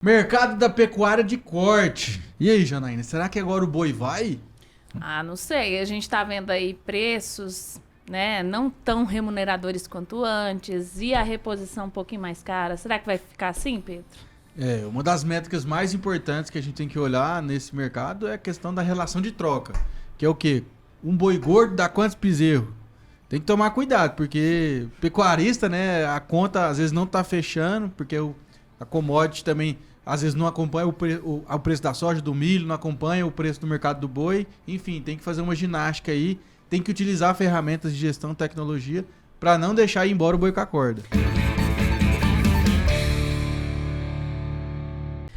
Mercado da pecuária de corte. E aí, Janaína, será que agora o boi vai? Ah, não sei. A gente tá vendo aí preços, né, não tão remuneradores quanto antes e a reposição um pouquinho mais cara. Será que vai ficar assim, Pedro? É, uma das métricas mais importantes que a gente tem que olhar nesse mercado é a questão da relação de troca. Que é o quê? Um boi gordo dá quantos bezerros? Tem que tomar cuidado, porque pecuarista, né, a conta às vezes não tá fechando, porque a commodity também às vezes não acompanha o preço da soja, do milho, não acompanha o preço do mercado do boi. Enfim, tem que fazer uma ginástica aí, tem que utilizar ferramentas de gestão, tecnologia, para não deixar ir embora o boi com a corda.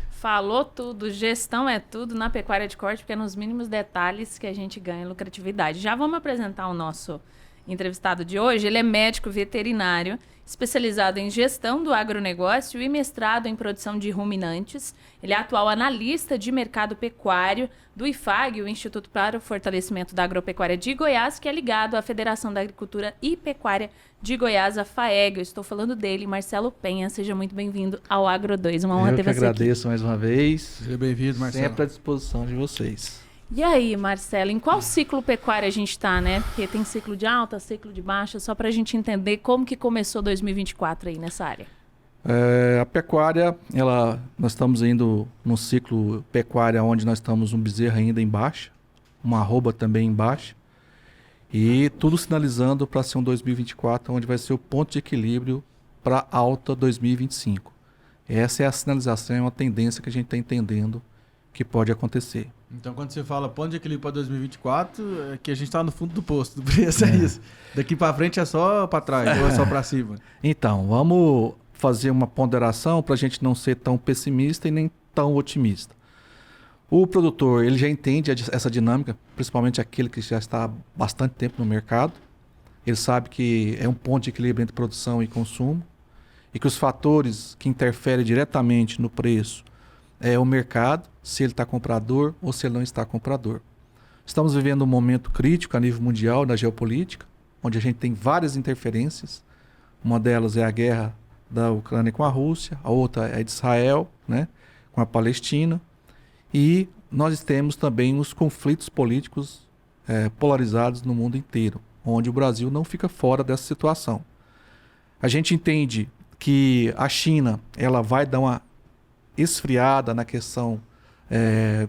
Falou tudo, gestão é tudo na pecuária de corte, porque é nos mínimos detalhes que a gente ganha lucratividade. Já vamos apresentar o nosso entrevistado de hoje. Ele é médico veterinário, especializado em gestão do agronegócio e mestrado em produção de ruminantes. Ele é atual analista de mercado pecuário do IFAG, o Instituto para o Fortalecimento da Agropecuária de Goiás, que é ligado à Federação da Agricultura e Pecuária de Goiás, a FAEG. Eu estou falando dele, Marcelo Penha. Seja muito bem-vindo ao Agro 2. Uma honra Eu ter que você aqui. agradeço mais uma vez. Seja bem-vindo, Marcelo. Sempre à disposição de vocês. E aí, Marcelo, em qual ciclo pecuário a gente está, né? Porque tem ciclo de alta, ciclo de baixa, só para a gente entender como que começou 2024 aí nessa área. A pecuária, nós estamos indo num ciclo pecuária onde nós estamos um bezerro ainda em baixa, uma arroba também em baixa, e tudo sinalizando para ser um 2024 onde vai ser o ponto de equilíbrio para alta 2025. Essa é a sinalização, é uma tendência que a gente está entendendo que pode acontecer. Então, quando você fala ponto de equilíbrio para 2024, é que a gente está no fundo do poço do preço, é isso. Daqui para frente é só para trás, ou é só para cima. Então, vamos fazer uma ponderação para a gente não ser tão pessimista e nem tão otimista. O produtor, ele já entende essa dinâmica, principalmente aquele que já está há bastante tempo no mercado. Ele sabe que é um ponto de equilíbrio entre produção e consumo e que os fatores que interferem diretamente no preço é o mercado, se ele está comprador ou se ele não está comprador. Estamos vivendo um momento crítico a nível mundial da geopolítica, onde a gente tem várias interferências. Uma delas é a guerra da Ucrânia com a Rússia, a outra é de Israel, né, com a Palestina. E nós temos também os conflitos políticos polarizados no mundo inteiro, onde o Brasil não fica fora dessa situação. A gente entende que a China ela vai dar uma esfriada na questão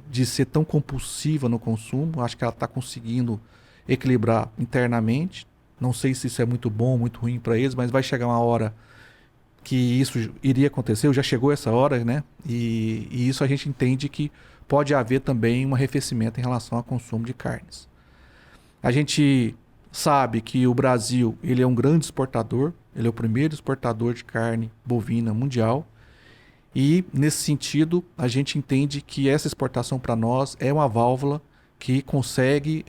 de ser tão compulsiva no consumo. Acho que ela está conseguindo equilibrar internamente. Não sei se isso é muito bom ou muito ruim para eles, mas vai chegar uma hora que isso iria acontecer. Já chegou essa hora, né? E isso a gente entende que pode haver também um arrefecimento em relação ao consumo de carnes. A gente sabe que o Brasil ele é um grande exportador. Ele é o primeiro exportador de carne bovina mundial. E, nesse sentido, a gente entende que essa exportação para nós é uma válvula que consegue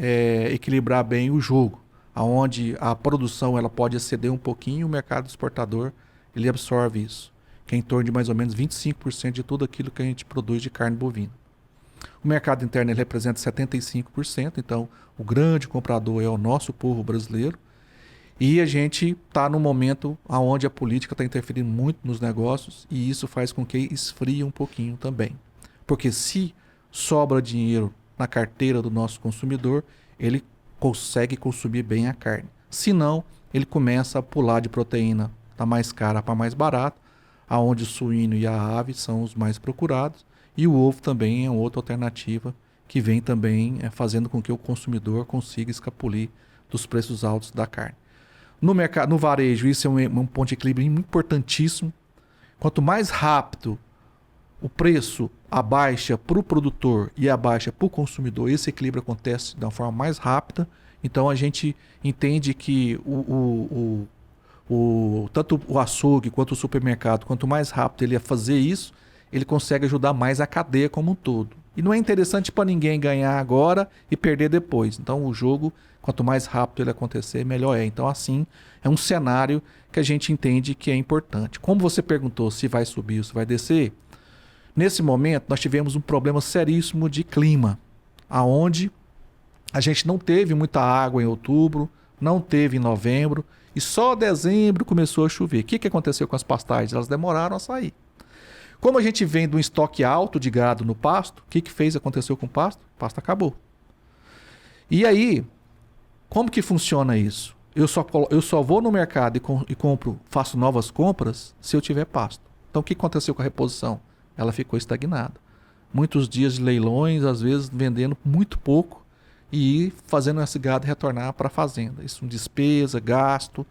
equilibrar bem o jogo, onde a produção ela pode exceder um pouquinho e o mercado exportador ele absorve isso, que é em torno de mais ou menos 25% de tudo aquilo que a gente produz de carne bovina. O mercado interno ele representa 75%, então o grande comprador é o nosso povo brasileiro. E a gente está num momento onde a política está interferindo muito nos negócios e isso faz com que esfrie um pouquinho também. Porque se sobra dinheiro na carteira do nosso consumidor, ele consegue consumir bem a carne. Se não, ele começa a pular de proteína da mais cara para mais barata, aonde o suíno e a ave são os mais procurados. E o ovo também é outra alternativa que vem também fazendo com que o consumidor consiga escapulir dos preços altos da carne. No mercado, no varejo, isso é um ponto de equilíbrio importantíssimo. Quanto mais rápido o preço abaixa para o produtor e abaixa para o consumidor, esse equilíbrio acontece de uma forma mais rápida. Então a gente entende que tanto o açougue quanto o supermercado, quanto mais rápido ele ia fazer isso, ele consegue ajudar mais a cadeia como um todo. E não é interessante para ninguém ganhar agora e perder depois. Então o jogo, quanto mais rápido ele acontecer, melhor é. Então assim, é um cenário que a gente entende que é importante. Como você perguntou se vai subir ou se vai descer, nesse momento nós tivemos um problema seríssimo de clima, aonde a gente não teve muita água em outubro, não teve em novembro, e só dezembro começou a chover. O que aconteceu com as pastagens? Elas demoraram a sair. Como a gente vem de um estoque alto de gado no pasto, o que aconteceu com o pasto? O pasto acabou. E aí, como que funciona isso? Eu só vou no mercado e compro, faço novas compras se eu tiver pasto. Então o que aconteceu com a reposição? Ela ficou estagnada. Muitos dias de leilões, às vezes vendendo muito pouco e fazendo esse gado retornar para a fazenda. Isso despesa, gasto,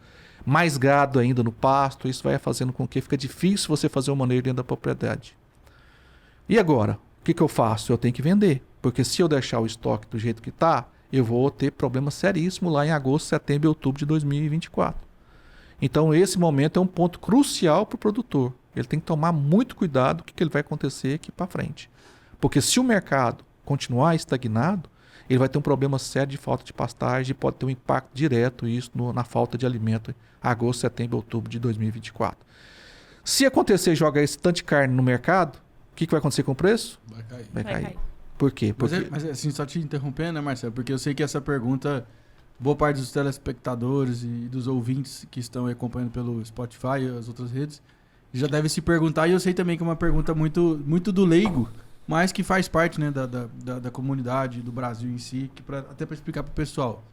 mais gado ainda no pasto. Isso vai fazendo com que fica difícil você fazer o manejo dentro da propriedade. E agora? O que eu faço? Eu tenho que vender. Porque se eu deixar o estoque do jeito que está, eu vou ter problema seríssimo lá em agosto, setembro e outubro de 2024. Então esse momento é um ponto crucial para o produtor. Ele tem que tomar muito cuidado com o que ele vai acontecer aqui para frente. Porque se o mercado continuar estagnado, ele vai ter um problema sério de falta de pastagem e pode ter um impacto direto isso na falta de alimento em agosto, setembro e outubro de 2024. Se acontecer jogar esse tanto de carne no mercado, o que vai acontecer com o preço? Vai cair. Vai cair. Por quê? Porque... Mas assim, só te interrompendo, né, Marcelo? Porque eu sei que essa pergunta, boa parte dos telespectadores e dos ouvintes que estão acompanhando pelo Spotify e as outras redes, já deve se perguntar, e eu sei também que é uma pergunta muito, muito do leigo, mas que faz parte, né, da comunidade, do Brasil em si, que até para explicar para o pessoal.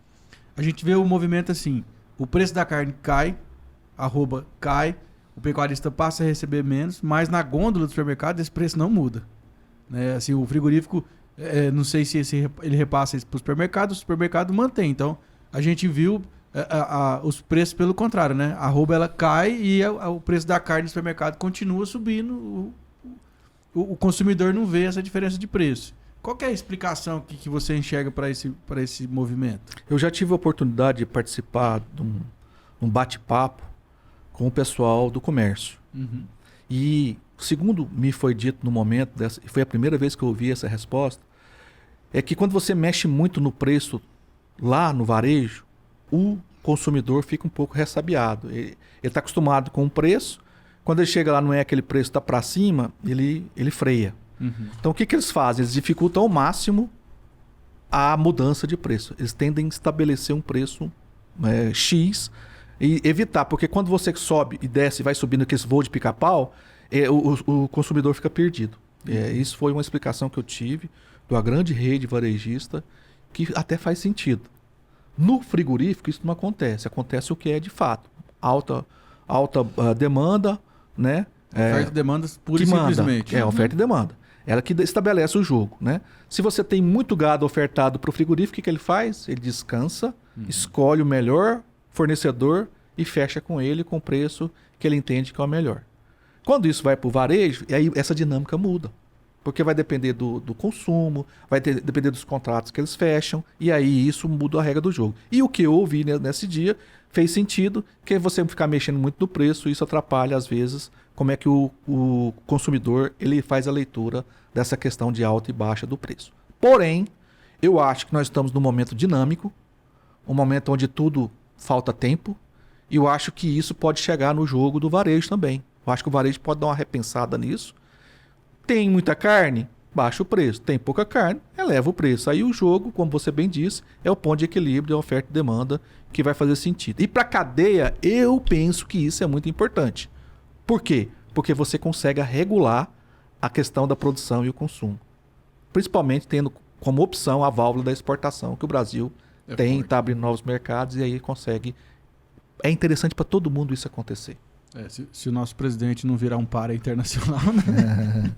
A gente vê o movimento assim, o preço da carne cai, cai, o pecuarista passa a receber menos, mas na gôndola do supermercado esse preço não muda. Né? Assim, o frigorífico, não sei se ele repassa isso para o supermercado mantém. Então, a gente viu os preços pelo contrário, né? A arroba ela cai e o preço da carne no supermercado continua subindo. O consumidor não vê essa diferença de preço. Qual que é a explicação que você enxerga para esse movimento? Eu já tive a oportunidade de participar de um bate-papo com o pessoal do comércio. Uhum. E segundo me foi dito no momento, foi a primeira vez que eu ouvi essa resposta, é que quando você mexe muito no preço lá no varejo, o consumidor fica um pouco ressabiado. Ele está acostumado com o preço, quando ele chega lá não é aquele preço que está para cima, ele freia. Uhum. Então o que eles fazem? Eles dificultam ao máximo a mudança de preço. Eles tendem a estabelecer um preço X e evitar, porque quando você sobe e desce e vai subindo aqueles voos de pica-pau, o consumidor fica perdido. Isso foi uma explicação que eu tive de uma grande rede varejista que até faz sentido. No frigorífico isso não acontece. Acontece o que é de fato. Alta demanda, né? Oferta e demanda pura e simplesmente. Oferta e demanda. Ela que estabelece o jogo, né? Se você tem muito gado ofertado para o frigorífico, o que ele faz? Ele descansa, escolhe o melhor fornecedor e fecha com ele com o preço que ele entende que é o melhor. Quando isso vai para o varejo, aí essa dinâmica muda. Porque vai depender do consumo, depender dos contratos que eles fecham, e aí isso muda a regra do jogo. E o que eu ouvi nesse dia fez sentido, que você ficar mexendo muito no preço, isso atrapalha às vezes como é que o consumidor ele faz a leitura dessa questão de alta e baixa do preço. Porém, eu acho que nós estamos num momento dinâmico, um momento onde tudo falta tempo, e eu acho que isso pode chegar no jogo do varejo também. Eu acho que o varejo pode dar uma repensada nisso. Tem muita carne? Baixa o preço. Tem pouca carne? Eleva o preço. Aí o jogo, como você bem disse, é o ponto de equilíbrio, é a oferta e demanda que vai fazer sentido. E para a cadeia, eu penso que isso é muito importante. Por quê? Porque você consegue regular a questão da produção e o consumo. Principalmente tendo como opção a válvula da exportação, que o Brasil está abrindo novos mercados e aí consegue... É interessante para todo mundo isso acontecer. Se o nosso presidente não virar um para internacional, né?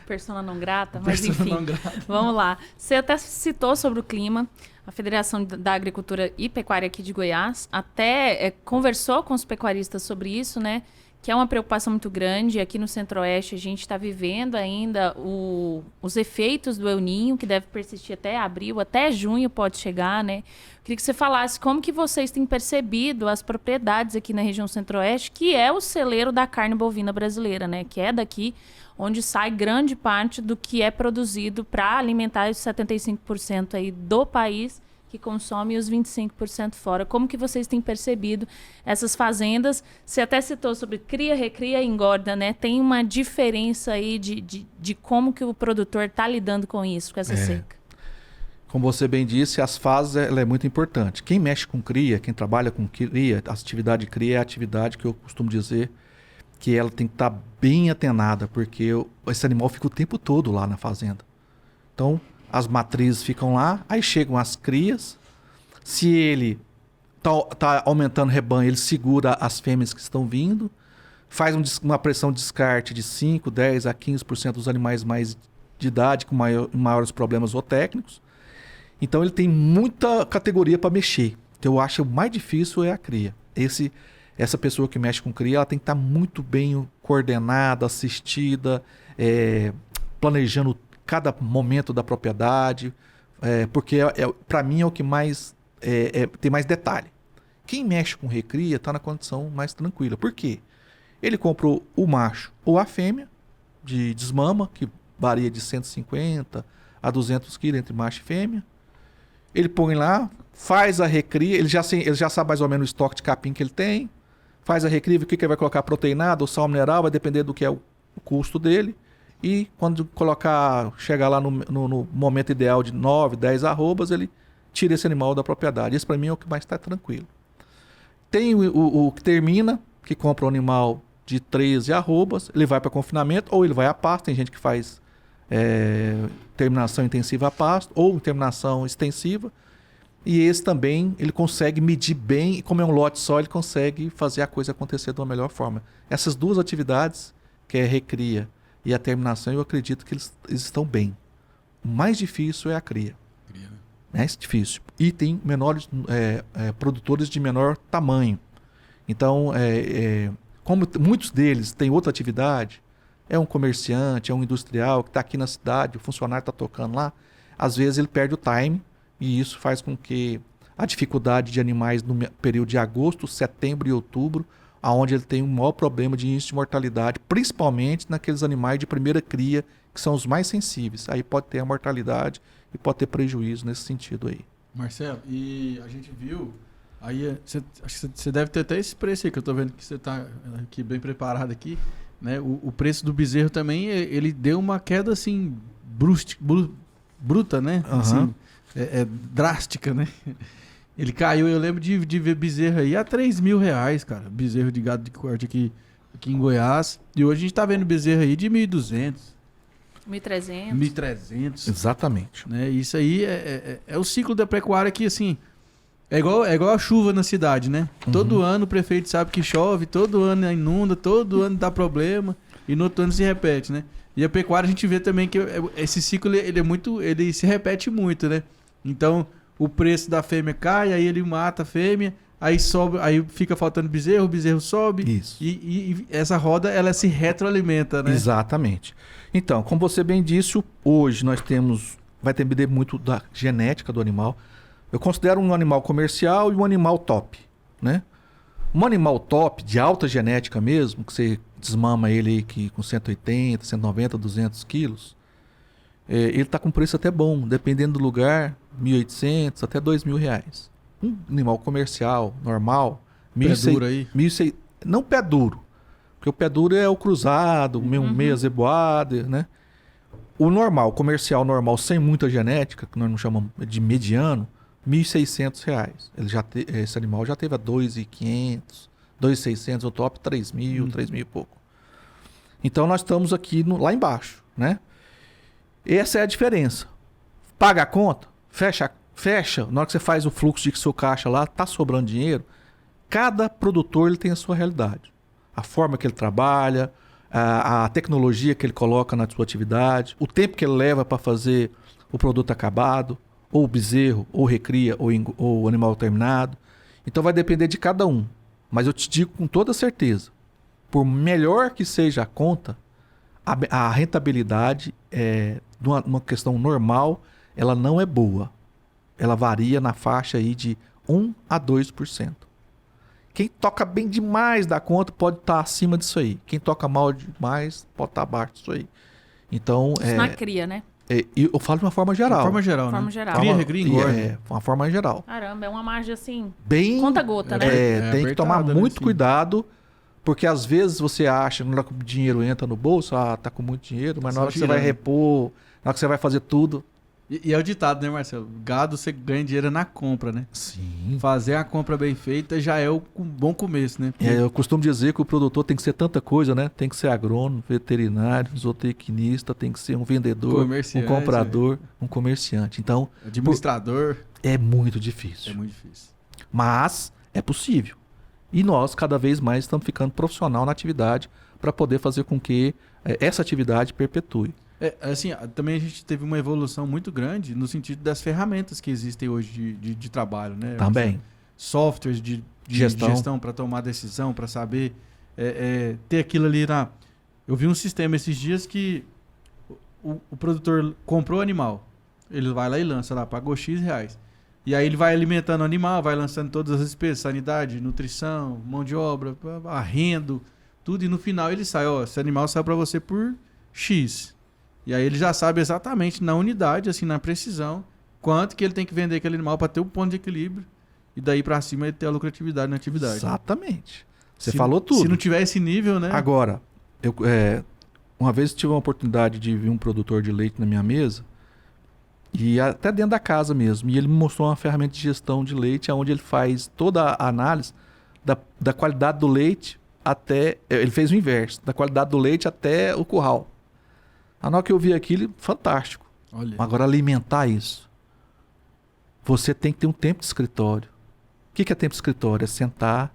Persona não grata, mas Persona enfim, não grata. Vamos lá. Você até citou sobre o clima, a Federação da Agricultura e Pecuária aqui de Goiás até conversou com os pecuaristas sobre isso, né? Que é uma preocupação muito grande. Aqui no Centro-Oeste a gente está vivendo ainda os efeitos do El Niño, que deve persistir até abril, até junho pode chegar, né? Queria que você falasse como que vocês têm percebido as propriedades aqui na região Centro-Oeste, que é o celeiro da carne bovina brasileira, né? Que é daqui onde sai grande parte do que é produzido para alimentar os 75% aí do país que consome e os 25% fora. Como que vocês têm percebido essas fazendas? Você até citou sobre cria, recria e engorda, né? Tem uma diferença aí de como que o produtor está lidando com isso, com essa seca. Como você bem disse, as fases ela é muito importante. Quem mexe com cria, quem trabalha com cria, a atividade de cria é a atividade que eu costumo dizer que ela tem que estar bem atenada, porque esse animal fica o tempo todo lá na fazenda. Então, as matrizes ficam lá, aí chegam as crias. Se ele tá aumentando o rebanho, ele segura as fêmeas que estão vindo, faz uma pressão de descarte de 5, 10 a 15% dos animais mais de idade, com maiores problemas zootécnicos. Então, ele tem muita categoria para mexer. Então, eu acho que o mais difícil é a cria. Essa pessoa que mexe com cria, ela tem que estar muito bem coordenada, assistida, planejando cada momento da propriedade, porque para mim é o que mais tem mais detalhe. Quem mexe com recria está na condição mais tranquila. Por quê? Ele comprou o macho ou a fêmea de desmama, que varia de 150 a 200 quilos entre macho e fêmea. Ele põe lá, faz a recria, ele já sabe mais ou menos o estoque de capim que ele tem, faz a recria, o que ele vai colocar, proteinado ou sal mineral, vai depender do que é o custo dele. E quando chegar lá no momento ideal de 9, 10 arrobas, ele tira esse animal da propriedade. Esse para mim é o que mais está tranquilo. Tem o que termina, que compra um animal de 13 arrobas, ele vai para confinamento ou ele vai a pasto. Tem gente que faz terminação intensiva a pasto ou terminação extensiva. E esse também, ele consegue medir bem, e como é um lote só, ele consegue fazer a coisa acontecer de uma melhor forma. Essas duas atividades, que é a recria e a terminação, eu acredito que eles estão bem. O mais difícil é a cria. É difícil. E tem menores produtores de menor tamanho. Então, como muitos deles têm outra atividade, é um comerciante, é um industrial que está aqui na cidade, o funcionário está tocando lá, às vezes ele perde o time. E isso faz com que a dificuldade de animais no período de agosto, setembro e outubro, onde ele tem um maior problema de índice de mortalidade, principalmente naqueles animais de primeira cria, que são os mais sensíveis. Aí pode ter a mortalidade e pode ter prejuízo nesse sentido aí. Marcelo, e a gente viu, aí acho que você deve ter até esse preço aí, que eu estou vendo que você está aqui bem preparado aqui, né? O preço do bezerro também, ele deu uma queda assim, bruta, né? Uhum. Assim, drástica, né? Ele caiu, eu lembro de ver bezerro aí a R$3.000, cara. Bezerro de gado de corte aqui em Goiás. E hoje a gente tá vendo bezerro aí de 1.200. 1.300. 1.300. Exatamente. Né? Isso aí é o ciclo da pecuária que, assim, é igual a chuva na cidade, né? Uhum. Todo ano o prefeito sabe que chove, todo ano inunda, todo ano dá problema. E no outro ano se repete, né? E a pecuária a gente vê também que esse ciclo ele se repete muito, né? Então, o preço da fêmea cai, aí ele mata a fêmea, aí sobe, aí fica faltando bezerro, o bezerro sobe. Isso. E essa roda, ela se retroalimenta, né? Exatamente. Então, como você bem disse, hoje nós vai depender muito da genética do animal. Eu considero um animal comercial e um animal top, né? Um animal top, de alta genética mesmo, que você desmama ele aqui com 180, 190, 200 quilos, ele está com preço até bom, dependendo do lugar, 1.800 até R$2.000. Um animal comercial, normal, Pé duro aí? 1.600, não pé duro, porque o pé duro é o cruzado, meio zeboado, né? O normal, comercial normal, sem muita genética, que nós não chamamos de mediano, R$1.600. Esse animal já teve a 2.500, 2.600, o top 3.000, 3.000 e pouco. Então nós estamos aqui lá embaixo, né? Essa é a diferença. Paga a conta, fecha. Na hora que você faz o fluxo de seu caixa lá, tá sobrando dinheiro. Cada produtor ele tem a sua realidade. A forma que ele trabalha, a tecnologia que ele coloca na sua atividade, o tempo que ele leva para fazer o produto acabado, ou o bezerro, ou recria, ou o animal terminado. Então vai depender de cada um. Mas eu te digo com toda certeza, por melhor que seja a conta, a rentabilidade, numa questão normal, ela não é boa. Ela varia na faixa aí de 1 a 2%. Quem toca bem demais da conta pode estar acima disso aí. Quem toca mal demais pode estar abaixo disso aí. Então, Isso na cria, né? Eu falo de uma forma geral. De forma geral, De forma né? geral. Cria, recria, engorda. Uma forma geral. Caramba, é uma margem assim, Bem, conta-gota, né? Tem que tomar apertada, né, muito assim. cuidado, porque às vezes você acha, na hora que o dinheiro entra no bolso, tá com muito dinheiro, mas na hora que você vai repor, na hora que você vai fazer tudo, E é o ditado, né, Marcelo? Gado você ganha dinheiro na compra, né? Sim. Fazer a compra bem feita já é o bom começo, né? Eu costumo dizer que o produtor tem que ser tanta coisa, né? Tem que ser agrônomo, veterinário, zootecnista, tem que ser um vendedor, um Comerciante, comprador, um comerciante. Então, Administrador. é muito difícil. É muito difícil. Mas é possível. E nós, cada vez mais, estamos ficando profissional na atividade para poder fazer com que essa atividade perpetue. Assim, também a gente teve uma evolução muito grande no sentido das ferramentas que existem hoje de trabalho, né? Também. Softwares de gestão para tomar decisão, para saber ter aquilo ali na... Eu vi um sistema esses dias que o produtor comprou o animal, ele vai lá e lança lá, pagou X reais. E aí ele vai alimentando o animal, vai lançando todas as despesas, sanidade, nutrição, mão de obra, arrendo, tudo. E no final ele sai, esse animal sai para você por X. E aí ele já sabe exatamente na unidade, assim, na precisão, quanto que ele tem que vender aquele animal para ter um ponto de equilíbrio. E daí para cima ele ter a lucratividade na atividade. Exatamente. Você falou tudo. Se não tiver esse nível, né? Agora, uma vez tive uma oportunidade de ver um produtor de leite na minha mesa, e até dentro da casa mesmo. E ele me mostrou uma ferramenta de gestão de leite, onde ele faz toda a análise da qualidade do leite até... Ele fez o inverso, da qualidade do leite até o curral. Na hora que eu vi aquilo, fantástico. Olha. Agora, alimentar isso. Você tem que ter um tempo de escritório. O que é tempo de escritório? É sentar,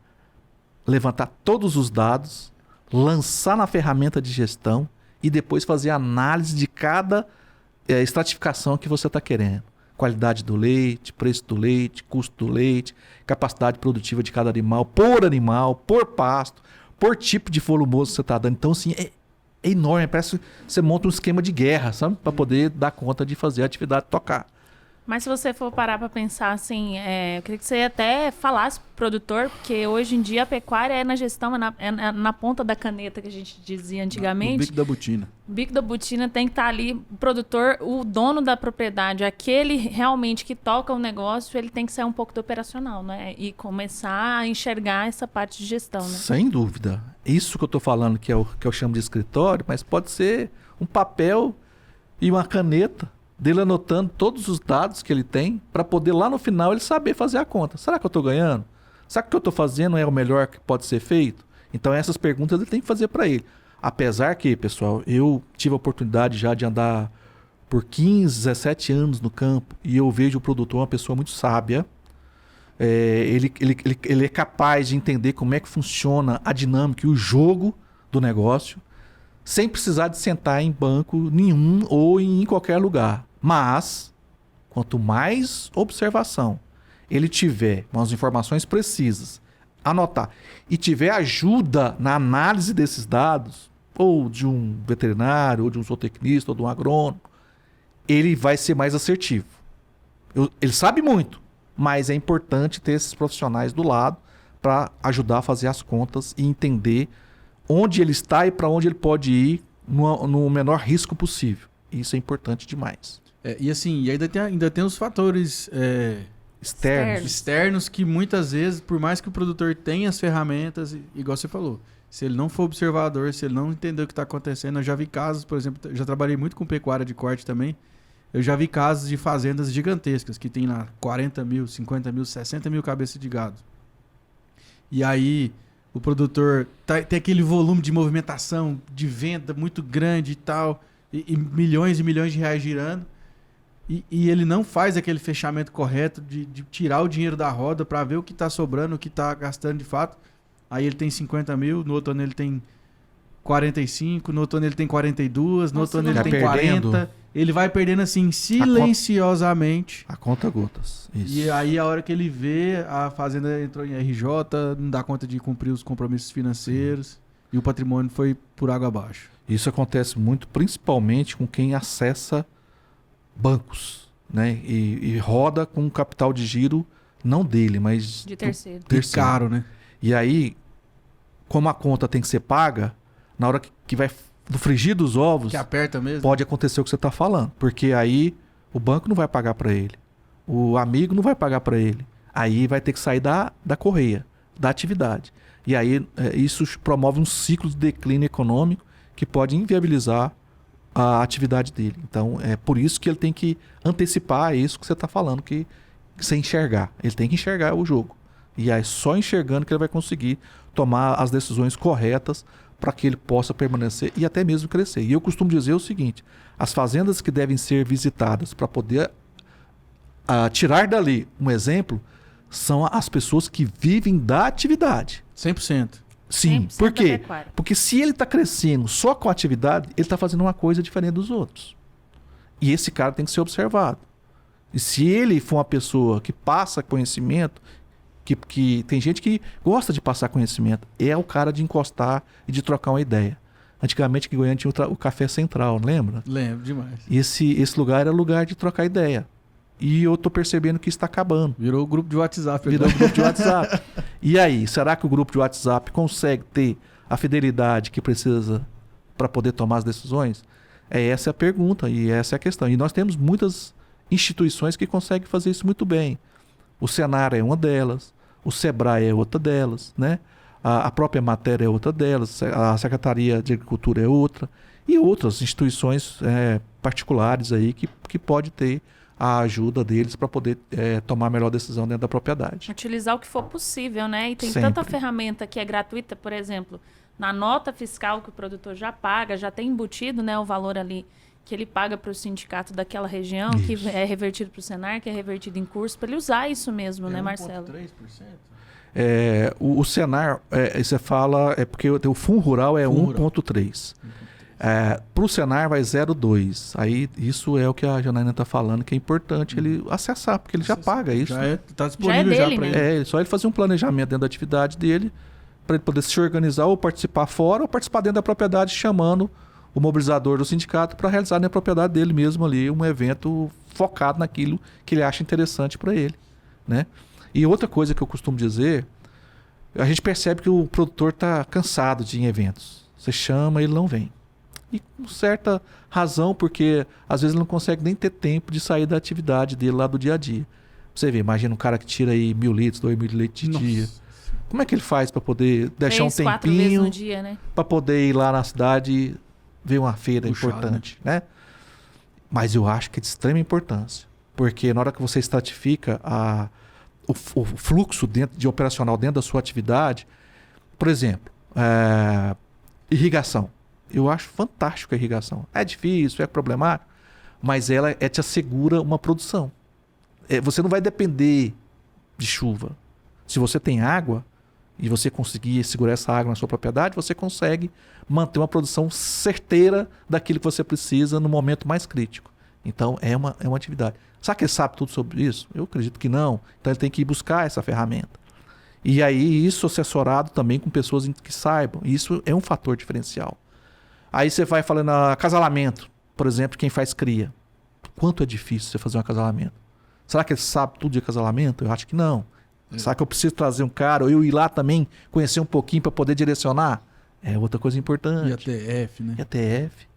levantar todos os dados, lançar na ferramenta de gestão e depois fazer análise de cada estratificação que você está querendo. Qualidade do leite, preço do leite, custo do leite, capacidade produtiva de cada animal, por pasto, por tipo de volumoso que você está dando. Então, assim, é enorme. Parece que você monta um esquema de guerra, sabe? Para poder dar conta de fazer a atividade tocar. Mas se você for parar para pensar assim, eu queria que você até falasse pro produtor, porque hoje em dia a pecuária é na gestão, é na ponta da caneta que a gente dizia antigamente. O bico da botina. O bico da botina tem que estar ali, o produtor, o dono da propriedade, aquele realmente que toca o negócio, ele tem que sair um pouco do operacional, né? E começar a enxergar essa parte de gestão, né? Sem dúvida. Isso que eu estou falando, que eu chamo de escritório, mas pode ser um papel e uma caneta dele anotando todos os dados que ele tem para poder lá no final ele saber fazer a conta. Será que eu estou ganhando? Será que o que eu estou fazendo é o melhor que pode ser feito? Então essas perguntas ele tem que fazer para ele. Apesar que, pessoal, eu tive a oportunidade já de andar por 15, 17 anos no campo e eu vejo o produtor uma pessoa muito sábia. Ele é capaz de entender como é que funciona a dinâmica e o jogo do negócio sem precisar de sentar em banco nenhum ou em qualquer lugar. Mas, quanto mais observação ele tiver, umas informações precisas, anotar, e tiver ajuda na análise desses dados, ou de um veterinário, ou de um zootecnista, ou de um agrônomo, ele vai ser mais assertivo. Ele sabe muito, mas é importante ter esses profissionais do lado para ajudar a fazer as contas e entender onde ele está e para onde ele pode ir no menor risco possível. Isso é importante demais. E assim, ainda tem os fatores externos que muitas vezes, por mais que o produtor tenha as ferramentas, igual você falou, se ele não for observador, se ele não entender o que está acontecendo, eu já vi casos, por exemplo, eu já trabalhei muito com pecuária de corte também, eu já vi casos de fazendas gigantescas, que tem lá 40 mil, 50 mil, 60 mil cabeças de gado. E aí o produtor tem aquele volume de movimentação, de venda muito grande e tal, e milhões e milhões de reais girando, e ele não faz aquele fechamento correto de tirar o dinheiro da roda para ver o que está sobrando, o que está gastando de fato. Aí ele tem 50 mil, no outro ano ele tem 45, no outro ano ele tem 42, no outro ano ele tem 40. Ele vai perdendo assim, silenciosamente. A conta gotas. Isso. E aí a hora que ele vê, a fazenda entrou em RJ, não dá conta de cumprir os compromissos financeiros e o patrimônio foi por água abaixo. Isso acontece muito, principalmente com quem acessa bancos, né? E roda com capital de giro, não dele, mas de terceiro. Caro, né? E aí, como a conta tem que ser paga, na hora que vai no frigir dos ovos, que aperta mesmo, pode acontecer o que você está falando. Porque aí o banco não vai pagar para ele. O amigo não vai pagar para ele. Aí vai ter que sair da correia, da atividade. E aí isso promove um ciclo de declínio econômico que pode inviabilizar a atividade dele. Então, é por isso que ele tem que antecipar isso que você está falando, que sem enxergar. Ele tem que enxergar o jogo. E é só enxergando que ele vai conseguir tomar as decisões corretas para que ele possa permanecer e até mesmo crescer. E eu costumo dizer o seguinte, as fazendas que devem ser visitadas para poder tirar dali um exemplo são as pessoas que vivem da atividade. 100%. Sim, 100% por da quê? pecuária. Porque se ele está crescendo só com a atividade, ele está fazendo uma coisa diferente dos outros. E esse cara tem que ser observado. E se ele for uma pessoa que passa conhecimento, que tem gente que gosta de passar conhecimento, é o cara de encostar e de trocar uma ideia. Antigamente em Goiânia tinha o Café Central, lembra? Lembro demais. Esse lugar era lugar de trocar ideia. E eu tô percebendo que isso está acabando. Virou o grupo de WhatsApp. Virou o grupo de WhatsApp. E aí, será que o grupo de WhatsApp consegue ter a fidelidade que precisa para poder tomar as decisões? Essa é a pergunta e essa é a questão. E nós temos muitas instituições que conseguem fazer isso muito bem. O Senar é uma delas, o Sebrae é outra delas, né? A própria Emater é outra delas, a Secretaria de Agricultura é outra, e outras instituições particulares aí que pode ter a ajuda deles para poder tomar a melhor decisão dentro da propriedade. Utilizar o que for possível, né? E tem Sempre. tanta ferramenta que é gratuita, por exemplo, na nota fiscal que o produtor já paga, já tem embutido, né, o valor ali que ele paga para o sindicato daquela região, que é revertido para o Senar, que é revertido em curso, para ele usar isso mesmo, né, Marcelo? 1,3%? O Senar, você fala, porque o Fundo Rural é 1,3%. Para o Senar vai 0,2%. Aí isso é o que a Janaína está falando, que é importante ele acessar, porque ele já paga isso. Já está disponível Já é dele, para né? ele. Só ele fazer um planejamento dentro da atividade dele, para ele poder se organizar ou participar fora, ou participar dentro da propriedade, chamando o mobilizador do sindicato para realizar na propriedade dele mesmo ali um evento focado naquilo que ele acha interessante para ele, né? E outra coisa que eu costumo dizer, a gente percebe que o produtor está cansado de ir em eventos. Você chama, ele não vem. E com certa razão, porque às vezes ele não consegue nem ter tempo de sair da atividade dele lá do dia a dia. Você vê, imagina um cara que tira aí 1.000 litros, 2.000 litros de dia. Como é que ele faz para poder deixar 3, um 4 vezes tempinho no dia, né? para poder ir lá na cidade ver uma feira Puxado, importante, né? Mas eu acho que é de extrema importância, porque na hora que você estratifica o fluxo de operacional dentro da sua atividade, por exemplo, irrigação. Eu acho fantástico a irrigação. É difícil, é problemático, mas ela te assegura uma produção. Você não vai depender de chuva. Se você tem água e você conseguir segurar essa água na sua propriedade, você consegue manter uma produção certeira daquilo que você precisa no momento mais crítico. Então, é uma atividade. Será que ele sabe tudo sobre isso? Eu acredito que não. Então, ele tem que ir buscar essa ferramenta. E aí, isso assessorado também com pessoas que saibam. Isso é um fator diferencial. Aí você vai falando acasalamento, por exemplo, quem faz cria. Quanto é difícil você fazer um acasalamento? Será que ele sabe tudo de acasalamento? Eu acho que não. Será que eu preciso trazer um cara ou eu ir lá também conhecer um pouquinho para poder direcionar? É outra coisa importante. E a TF, né? E a TF.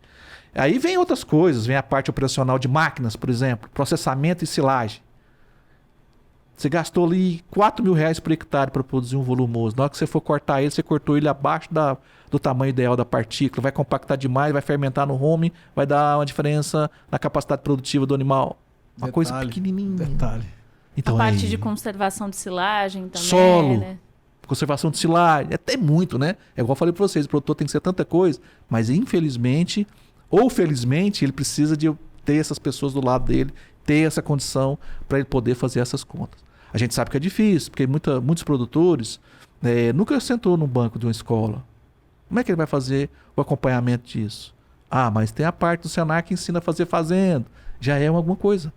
Aí vem outras coisas, vem a parte operacional de máquinas, por exemplo, processamento e silagem. Você gastou ali R$4.000 por hectare para produzir um volumoso. Na hora que você for cortar ele, você cortou ele abaixo do tamanho ideal da partícula, vai compactar demais, vai fermentar no home, vai dar uma diferença na capacidade produtiva do animal. Uma coisa pequenininha. Detalhe. Então, a parte de conservação de silagem também. Solo. Né? Conservação de silagem, até muito, né? É igual eu falei para vocês, o produtor tem que ser tanta coisa, mas infelizmente, ou felizmente, ele precisa de ter essas pessoas do lado dele, ter essa condição para ele poder fazer essas contas. A gente sabe que é difícil, porque muitos produtores nunca sentou no banco de uma escola. Como é que ele vai fazer o acompanhamento disso? Mas tem a parte do Senar que ensina a fazer fazenda. Já é alguma coisa.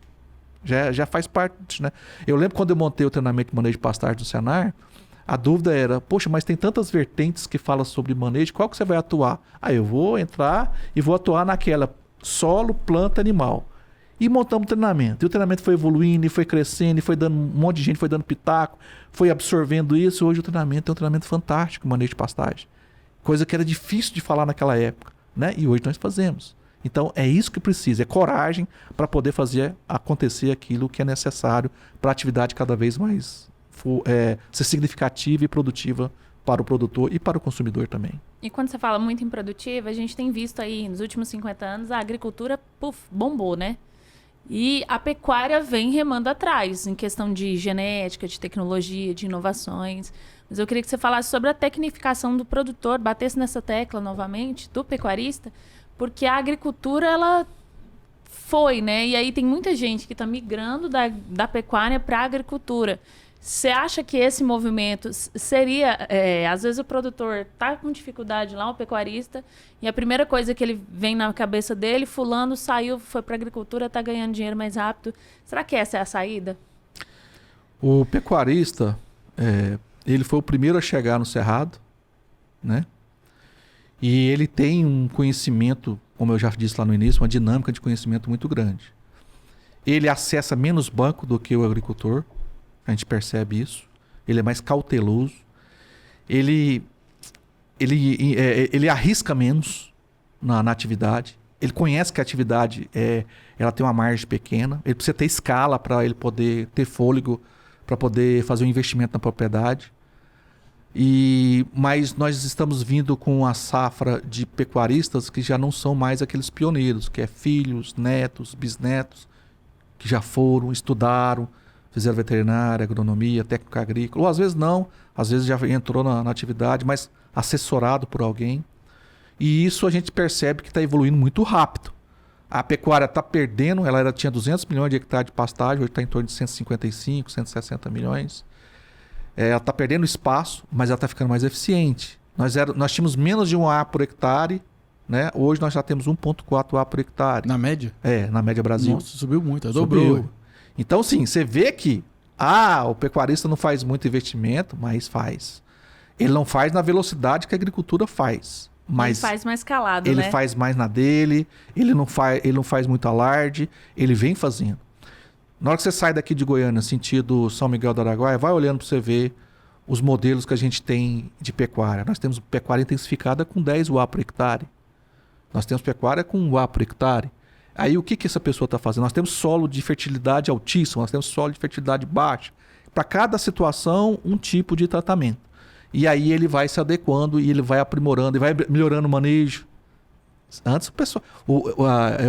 Já faz parte, né? Eu lembro quando eu montei o treinamento de manejo de pastagem do Senar, a dúvida era, poxa, mas tem tantas vertentes que falam sobre manejo, qual que você vai atuar? Eu vou entrar e vou atuar naquela solo, planta, animal. E montamos o treinamento. E o treinamento foi evoluindo, e foi crescendo, e foi dando um monte de gente, foi dando pitaco, foi absorvendo isso. Hoje o treinamento é um treinamento fantástico, manejo de pastagem. Coisa que era difícil de falar naquela época, né? E hoje nós fazemos. Então é isso que precisa, é coragem para poder fazer acontecer aquilo que é necessário para a atividade cada vez mais ser significativa e produtiva para o produtor e para o consumidor também. E quando você fala muito improdutiva, a gente tem visto aí nos últimos 50 anos a agricultura bombou, né? E a pecuária vem remando atrás em questão de genética, de tecnologia, de inovações. Mas eu queria que você falasse sobre a tecnificação do produtor, batesse nessa tecla novamente, do pecuarista, porque a agricultura, ela foi, né? E aí tem muita gente que está migrando da pecuária para a agricultura. Você acha que esse movimento seria... às vezes o produtor está com dificuldade lá, o pecuarista, e a primeira coisa que ele vem na cabeça dele, fulano saiu, foi para a agricultura, está ganhando dinheiro mais rápido. Será que essa é a saída? O pecuarista, ele foi o primeiro a chegar no cerrado, né? E ele tem um conhecimento, como eu já disse lá no início, uma dinâmica de conhecimento muito grande. Ele acessa menos banco do que o agricultor. A gente percebe isso. Ele é mais cauteloso. Ele arrisca menos na atividade. Ele conhece que a atividade ela tem uma margem pequena. Ele precisa ter escala para ele poder ter fôlego, para poder fazer um investimento na propriedade. Mas nós estamos vindo com a safra de pecuaristas que já não são mais aqueles pioneiros, que é filhos, netos, bisnetos, que já foram, estudaram, fizeram veterinária, agronomia, técnica agrícola, ou às vezes não, às vezes já entrou na atividade, mas assessorado por alguém. E isso a gente percebe que está evoluindo muito rápido. A pecuária está perdendo, ela tinha 200 milhões de hectares de pastagem, hoje está em torno de 155, 160 milhões. Ela está perdendo espaço, mas ela está ficando mais eficiente. Nós tínhamos menos de 1 A por hectare, né? Hoje nós já temos 1,4 A por hectare. Na média? Na média Brasil. Nossa, subiu muito, dobrou. Então, sim, você vê que o pecuarista não faz muito investimento, mas faz. Ele não faz na velocidade que a agricultura faz. Mas ele faz mais calado, ele né? faz mais na dele, ele não faz muito alarde, ele vem fazendo. Na hora que você sai daqui de Goiânia, sentido São Miguel do Araguaia, vai olhando para você ver os modelos que a gente tem de pecuária. Nós temos pecuária intensificada com 10 UA por hectare. Nós temos pecuária com 1 UA por hectare. Aí o que essa pessoa está fazendo? Nós temos solo de fertilidade altíssimo, nós temos solo de fertilidade baixa. Para cada situação, um tipo de tratamento. E aí ele vai se adequando e ele vai aprimorando e vai melhorando o manejo. Antes o pessoal...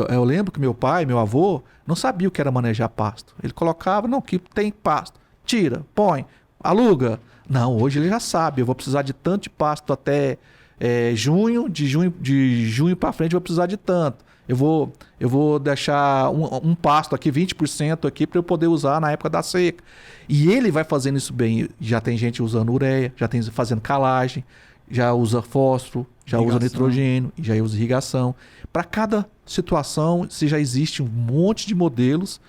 eu lembro que meu pai, meu avô, não sabia o que era manejar pasto. Ele colocava, não, que tem pasto. Tira, põe, aluga. Não, hoje ele já sabe, eu vou precisar de tanto de pasto até junho, de junho para frente eu vou precisar de tanto. Eu vou deixar um pasto aqui, 20% aqui, para eu poder usar na época da seca. E ele vai fazendo isso bem. Já tem gente usando ureia, já tem fazendo calagem, já usa fósforo, já usa nitrogênio, já usa irrigação. Para cada situação, já existe um monte de modelos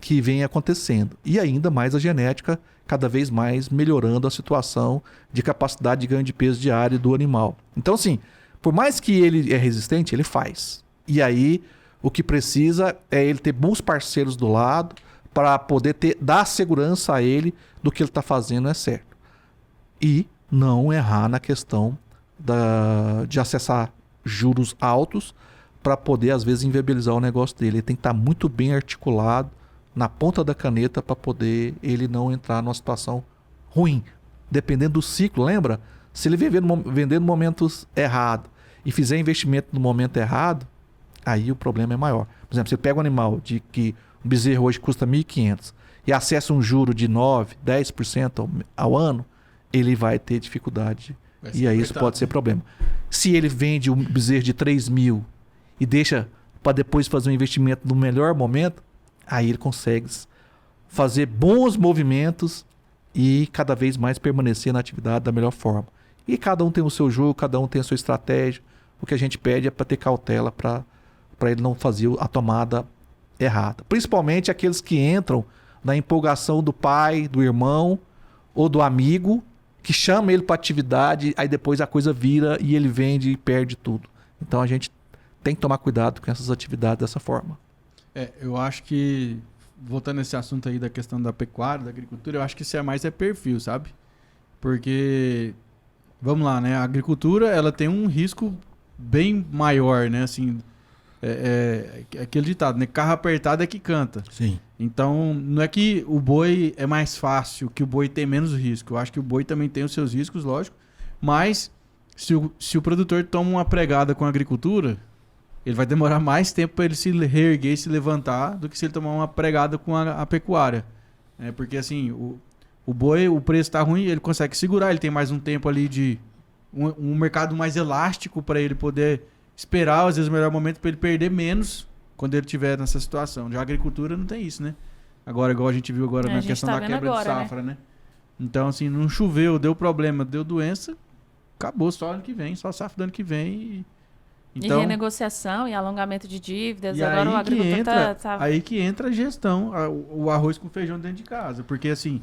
que vem acontecendo. E ainda mais a genética, cada vez mais melhorando a situação de capacidade de ganho de peso diário do animal. Então, assim, por mais que ele é resistente, ele faz. E aí, o que precisa é ele ter bons parceiros do lado para poder dar segurança a ele do que ele está fazendo é certo. E não errar na questão de acessar juros altos para poder, às vezes, inviabilizar o negócio dele. Ele tem que estar muito bem articulado na ponta da caneta para poder ele não entrar numa situação ruim. Dependendo do ciclo, lembra? Se ele vender no momentos errados e fizer investimento no momento errado, aí o problema é maior. Por exemplo, você pega um animal de que um bezerro hoje custa 1.500 e acessa um juro de 9%, 10% ao ano, ele vai ter dificuldade. E aí isso pode ser problema. Se ele vende um bezerro de 3.000 e deixa para depois fazer um investimento no melhor momento, aí ele consegue fazer bons movimentos e cada vez mais permanecer na atividade da melhor forma. E cada um tem o seu jogo, cada um tem a sua estratégia. O que a gente pede é para ter cautela para ele não fazer a tomada errada. Principalmente aqueles que entram na empolgação do pai, do irmão ou do amigo, que chama ele para atividade, aí depois a coisa vira e ele vende e perde tudo. Então a gente tem que tomar cuidado com essas atividades dessa forma. Eu acho que, voltando nesse assunto aí da questão da pecuária, da agricultura, eu acho que isso é perfil, sabe? Porque, vamos lá, né? A agricultura, ela tem um risco bem maior, né? Assim, aquele ditado, né? Carro apertado é que canta. Sim. Então, não é que o boi é mais fácil, que o boi tem menos risco. Eu acho que o boi também tem os seus riscos, lógico. Mas, se o produtor toma uma pregada com a agricultura, ele vai demorar mais tempo para ele se reerguer e se levantar do que se ele tomar uma pregada com a pecuária. Porque assim, o boi, o preço tá ruim, ele consegue segurar, ele tem mais um tempo ali de um mercado mais elástico para ele poder esperar, às vezes, o melhor momento para ele perder menos quando ele estiver nessa situação. Já a agricultura não tem isso, né? Agora, igual a gente viu agora na questão da quebra de safra, né? Então, assim, não choveu, deu problema, deu doença, acabou só ano que vem, só safra do ano que vem. Então, e renegociação e alongamento de dívidas. E agora o agricultor tá... Aí que entra a gestão, o arroz com feijão dentro de casa. Porque assim,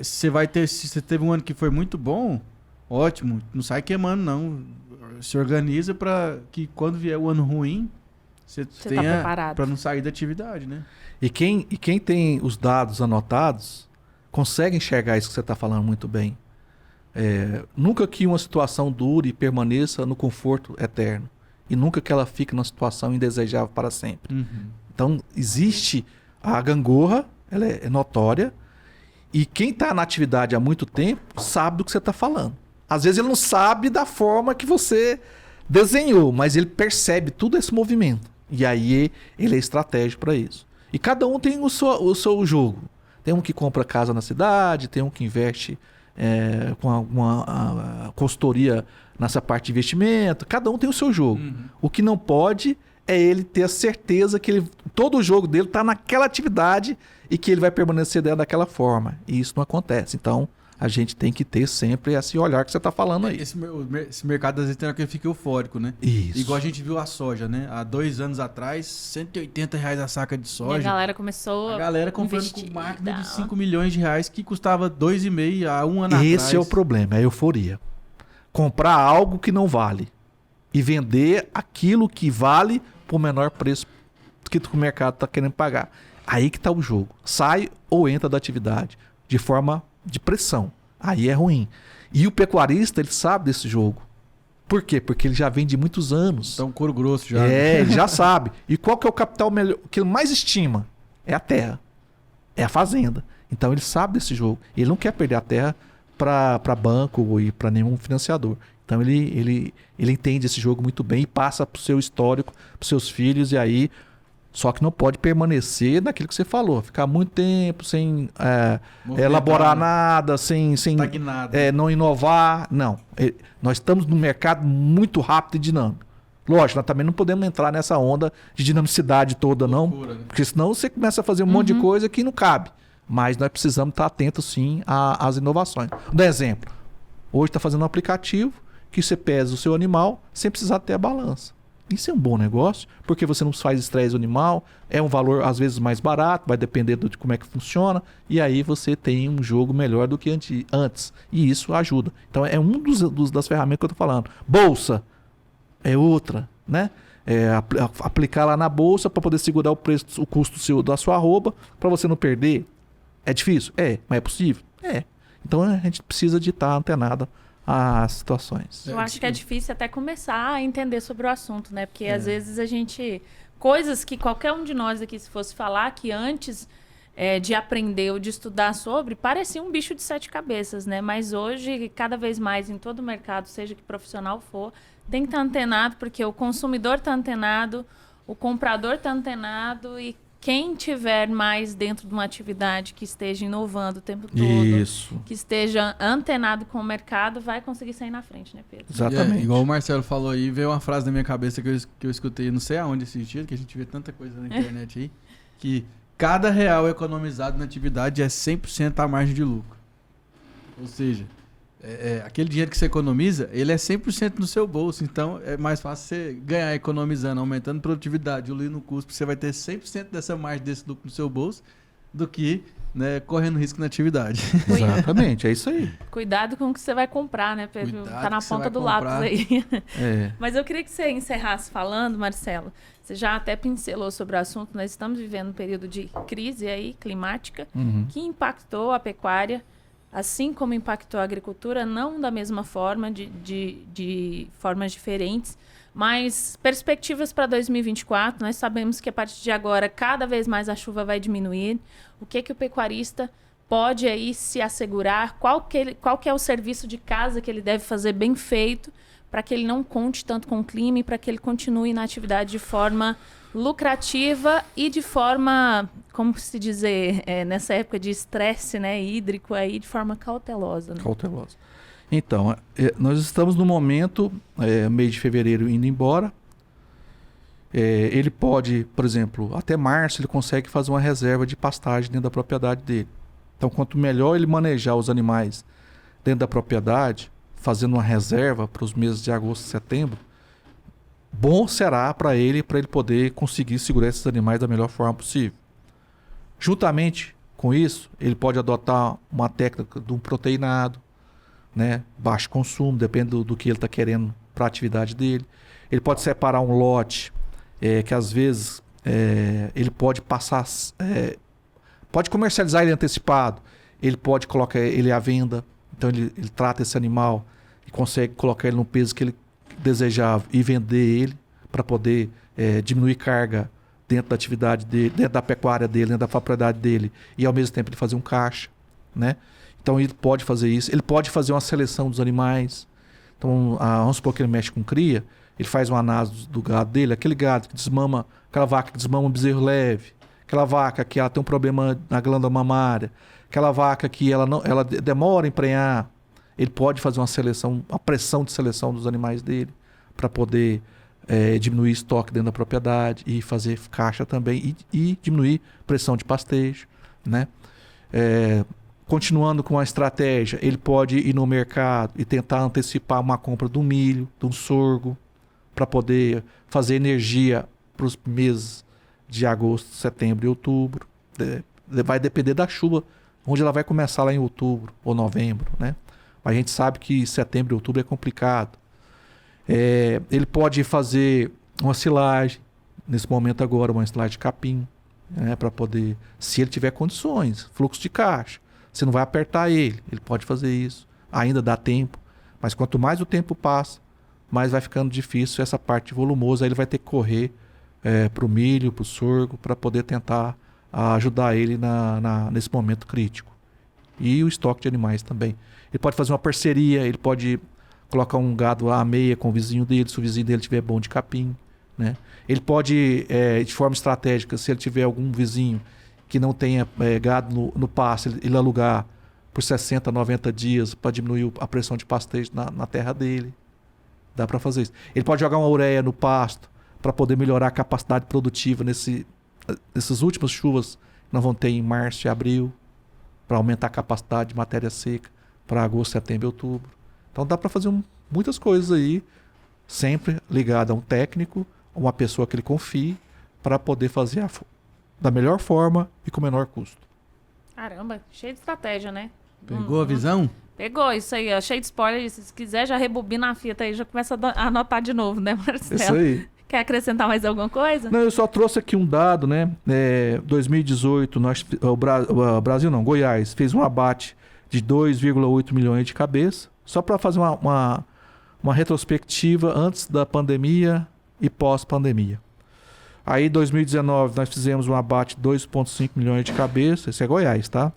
se você teve um ano que foi muito bom, ótimo, não sai queimando não. Se organiza para que quando vier o ano ruim, você tenha tá preparado. Para não sair da atividade, né? E quem tem os dados anotados, consegue enxergar isso que você está falando muito bem. Nunca que uma situação dure e permaneça no conforto eterno. E nunca que ela fique numa situação indesejável para sempre. Uhum. Então, existe a gangorra, ela é notória, e quem está na atividade há muito tempo sabe do que você está falando. Às vezes ele não sabe da forma que você desenhou, mas ele percebe todo esse movimento. E aí ele é estratégico para isso. E cada um tem o seu jogo. Tem um que compra casa na cidade, tem um que investe com alguma consultoria nessa parte de investimento. Cada um tem o seu jogo. Uhum. O que não pode é ele ter a certeza que todo o jogo dele está naquela atividade e que ele vai permanecer dentro daquela forma. E isso não acontece. Então, a gente tem que ter sempre esse olhar que você está falando aí. Esse mercado às vezes tem hora que ele fica eufórico, né? Isso. Igual a gente viu a soja, né? Há 2 anos atrás, R$180 a saca de soja. E a galera começou A galera comprando investir, com máquina de 5 milhões de reais que custava 2,5 há um ano Esse atrás. é o problema, é a euforia. Comprar algo que não vale e vender aquilo que vale por menor preço que o mercado está querendo pagar. Aí que está o jogo. Sai ou entra da atividade de forma de pressão. Aí é ruim. E o pecuarista, ele sabe desse jogo. Por quê? Porque ele já vem de muitos anos. Então, couro grosso já. Ele já sabe. E qual que é o capital melhor, que ele mais estima? É a terra. É a fazenda. Então ele sabe desse jogo. Ele não quer perder a terra para banco e para nenhum financiador. Então ele entende esse jogo muito bem e passa para o seu histórico, para os seus filhos, e aí só que não pode permanecer naquilo que você falou, ficar muito tempo sem elaborar nada, sem não inovar. Não. Nós estamos num mercado muito rápido e dinâmico. Lógico, nós também não podemos entrar nessa onda de dinamicidade toda, não. Loucura, né? Porque senão você começa a fazer um monte de coisa que não cabe. Mas nós precisamos estar atentos, sim, às inovações. Vou dar exemplo. Hoje está fazendo um aplicativo que você pesa o seu animal sem precisar ter a balança. Isso é um bom negócio, porque você não faz estresse animal, é um valor às vezes mais barato, vai depender de como é que funciona, e aí você tem um jogo melhor do que antes. E isso ajuda. Então é um das ferramentas que eu estou falando. Bolsa é outra, né? Aplicar lá na bolsa para poder segurar o preço, o custo da sua arroba, para você não perder. É difícil? Mas é possível? Então a gente precisa de estar antenado às situações. Eu acho que é difícil até começar a entender sobre o assunto, né? Porque às vezes a gente... Coisas que qualquer um de nós aqui, se fosse falar, que antes de aprender ou de estudar sobre, parecia um bicho de 7 cabeças, né? Mas hoje, cada vez mais, em todo o mercado, seja que profissional for, tem que estar antenado, porque o consumidor está antenado, o comprador está antenado, e quem tiver mais dentro de uma atividade que esteja inovando o tempo todo, Isso. que esteja antenado com o mercado, vai conseguir sair na frente, né, Pedro? Exatamente. Igual o Marcelo falou aí, veio uma frase na minha cabeça que eu escutei, não sei aonde esse dia, que a gente vê tanta coisa na internet aí, que cada real economizado na atividade é 100% a margem de lucro. Ou seja, aquele dinheiro que você economiza, ele é 100% no seu bolso. Então, é mais fácil você ganhar economizando, aumentando produtividade, diluindo o custo, você vai ter 100% dessa margem desse lucro no seu bolso, do que correndo risco na atividade. Exatamente, é isso aí. Cuidado com o que você vai comprar, né, Pedro? Cuidado Tá na que você ponta vai do comprar. lápis aí. Mas eu queria que você encerrasse falando, Marcelo. Você já até pincelou sobre o assunto. Nós estamos vivendo um período de crise aí, climática, que impactou a pecuária, assim como impactou a agricultura, não da mesma forma, de formas diferentes, mas perspectivas para 2024, nós sabemos que a partir de agora cada vez mais a chuva vai diminuir. O que o pecuarista pode aí se assegurar, qual que é o serviço de casa que ele deve fazer bem feito para que ele não conte tanto com o clima e para que ele continue na atividade de forma lucrativa e de forma, como se dizer, nessa época de estresse, né, hídrico, aí, de forma cautelosa. Né? Cautelosa. Então, nós estamos no momento, mês de fevereiro indo embora. Ele pode, por exemplo, até março ele consegue fazer uma reserva de pastagem dentro da propriedade dele. Então, quanto melhor ele manejar os animais dentro da propriedade, fazendo uma reserva para os meses de agosto e setembro, bom será para ele poder conseguir segurar esses animais da melhor forma possível. Juntamente com isso, ele pode adotar uma técnica de um proteinado, né? Baixo consumo, depende do que ele está querendo para a atividade dele. Ele pode separar um lote que às vezes ele pode passar, pode comercializar ele antecipado, ele pode colocar ele à venda, então ele trata esse animal e consegue colocar ele no peso que ele desejava e vender ele para poder diminuir carga dentro da atividade dele, dentro da pecuária dele, dentro da propriedade dele, e ao mesmo tempo ele fazer um caixa, né? Então ele pode fazer isso, ele pode fazer uma seleção dos animais. Então, vamos supor que ele mexe com cria, ele faz uma análise do gado dele, aquele gado que desmama, aquela vaca que desmama um bezerro leve, aquela vaca que ela tem um problema na glândula mamária, aquela vaca que ela demora a emprenhar, ele pode fazer uma seleção, uma pressão de seleção dos animais dele, para poder diminuir estoque dentro da propriedade e fazer caixa também e diminuir pressão de pastejo, né? Continuando com a estratégia, ele pode ir no mercado e tentar antecipar uma compra do milho, do sorgo, para poder fazer energia para os meses de agosto, setembro e outubro. Vai depender da chuva, onde ela vai começar lá em outubro ou novembro, né? Mas a gente sabe que setembro e outubro é complicado. Ele pode fazer uma silagem, nesse momento agora, uma silagem de capim, né? Para poder, se ele tiver condições, fluxo de caixa. Você não vai apertar ele pode fazer isso. Ainda dá tempo, mas quanto mais o tempo passa, mais vai ficando difícil essa parte volumosa. Aí ele vai ter que correr para o milho, para o sorgo, para poder tentar ajudar ele nesse momento crítico. E o estoque de animais também. Ele pode fazer uma parceria, ele pode colocar um gado à meia com o vizinho dele, se o vizinho dele tiver bom de capim, né? Ele pode, de forma estratégica, se ele tiver algum vizinho que não tenha gado no pasto, ele alugar por 60, 90 dias para diminuir a pressão de pastejo na terra dele. Dá para fazer isso. Ele pode jogar uma ureia no pasto para poder melhorar a capacidade produtiva nessas últimas chuvas que nós vamos ter em março e abril, para aumentar a capacidade de matéria seca para agosto, setembro e outubro. Então dá para fazer muitas coisas aí, sempre ligado a um técnico, uma pessoa que ele confie, para poder fazer da melhor forma e com o menor custo. Caramba, cheio de estratégia, né? Pegou a visão? Pegou isso aí, ó, cheio de spoiler. Se quiser, já rebobina a fita aí, já começa a anotar de novo, né, Marcelo? Isso aí. Quer acrescentar mais alguma coisa? Não, eu só trouxe aqui um dado, né? 2018, Goiás fez um abate de 2,8 milhões de cabeças, só para fazer uma retrospectiva antes da pandemia e pós-pandemia. Aí, em 2019, nós fizemos um abate de 2,5 milhões de cabeças. Esse é Goiás, tá?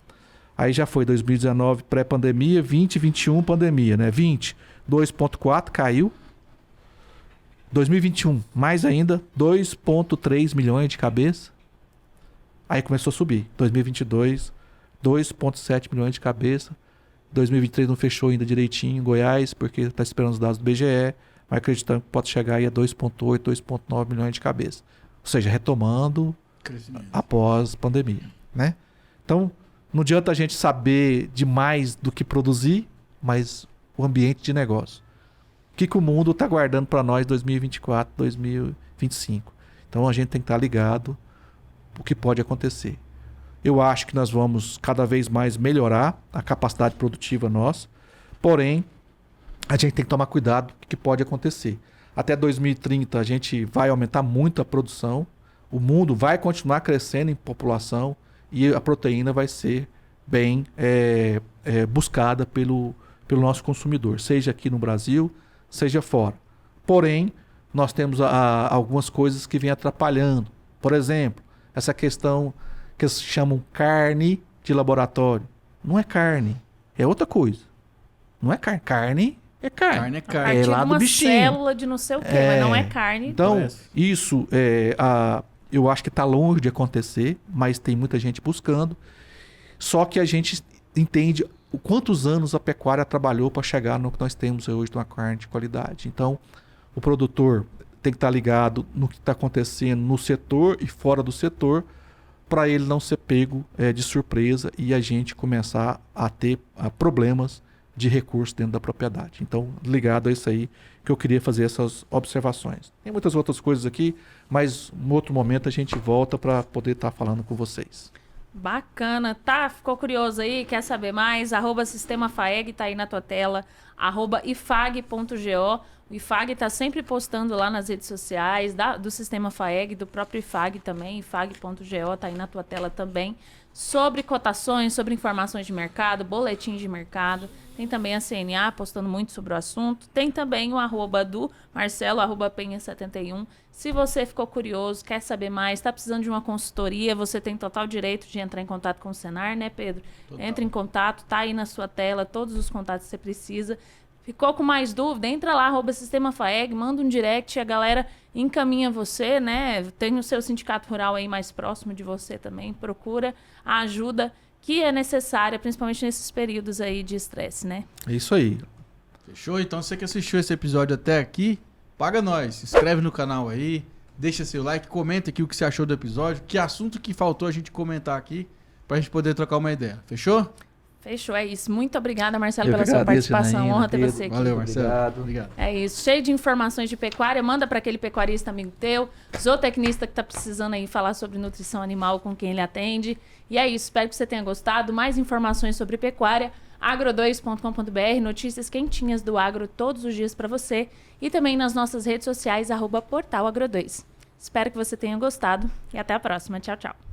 Aí já foi 2019, pré-pandemia, 20, 21, pandemia, né? 20, 2,4, caiu. 2021, mais ainda, 2,3 milhões de cabeças. Aí começou a subir. 2022, 2,7 milhões de cabeças. 2023 não fechou ainda direitinho, Goiás, porque está esperando os dados do BGE, mas acreditando que pode chegar aí a 2,8, 2,9 milhões de cabeças. Ou seja, retomando após pandemia, né? Então, não adianta a gente saber demais do que produzir, mas o ambiente de negócio. O que o mundo está guardando para nós 2024, 2025. Então, a gente tem que estar ligado o que pode acontecer. Eu acho que nós vamos cada vez mais melhorar a capacidade produtiva nossa, porém, a gente tem que tomar cuidado com o que pode acontecer. Até 2030 a gente vai aumentar muito a produção, o mundo vai continuar crescendo em população e a proteína vai ser bem buscada pelo nosso consumidor, seja aqui no Brasil, seja fora. Porém, nós temos algumas coisas que vêm atrapalhando. Por exemplo, essa questão que eles chamam carne de laboratório. não é carne, é outra coisa. Não é carne. Carne é carne. Carne é A carne. partir lá de do uma bichinho. célula de não sei o quê, mas não é carne. Então, Parece. isso eu acho que está longe de acontecer, mas tem muita gente buscando. Só que a gente entende quantos anos a pecuária trabalhou para chegar no que nós temos hoje de uma carne de qualidade. Então, o produtor tem que estar ligado no que está acontecendo no setor e fora do setor, para ele não ser pego de surpresa e a gente começar a ter problemas de recurso dentro da propriedade. Então, ligado a isso aí, que eu queria fazer essas observações. Tem muitas outras coisas aqui, mas em outro momento a gente volta para poder estar falando com vocês. Bacana, tá? Ficou curioso aí? Quer saber mais? @Sistema FAEG tá aí na tua tela, @ifag.go. O IFAG tá sempre postando lá nas redes sociais do Sistema FAEG, do próprio IFAG também, ifag.go tá aí na tua tela também, sobre cotações, sobre informações de mercado, boletins de mercado. Tem também a CNA postando muito sobre o assunto. Tem também o @do Marcelo, @penha71. Se você ficou curioso, quer saber mais, está precisando de uma consultoria, você tem total direito de entrar em contato com o Senar, né, Pedro? Total. Entra em contato, tá aí na sua tela, todos os contatos que você precisa. Ficou com mais dúvida? Entra lá, @Sistema FAEG, manda um direct, a galera encaminha você, né? Tem o seu sindicato rural aí mais próximo de você também, procura a ajuda que é necessária, principalmente nesses períodos aí de estresse, né? É isso aí. Fechou? Então você que assistiu esse episódio até aqui, paga nós. Se inscreve no canal aí, deixa seu like, comenta aqui o que você achou do episódio, que assunto que faltou a gente comentar aqui, pra gente poder trocar uma ideia. Fechou? Fechou, é isso. Muito obrigada, Marcelo, Eu pela que sua agradeço, participação. Janaína, Honra ter Pedro. você aqui. Valeu, Marcelo. Obrigado. Obrigado. É isso, cheio de informações de pecuária, manda para aquele pecuarista amigo teu, zootecnista que está precisando aí falar sobre nutrição animal com quem ele atende. E é isso, espero que você tenha gostado. Mais informações sobre pecuária, agro2.com.br, notícias quentinhas do agro todos os dias para você. E também nas nossas redes sociais, @portalagro2. Espero que você tenha gostado e até a próxima. Tchau, tchau.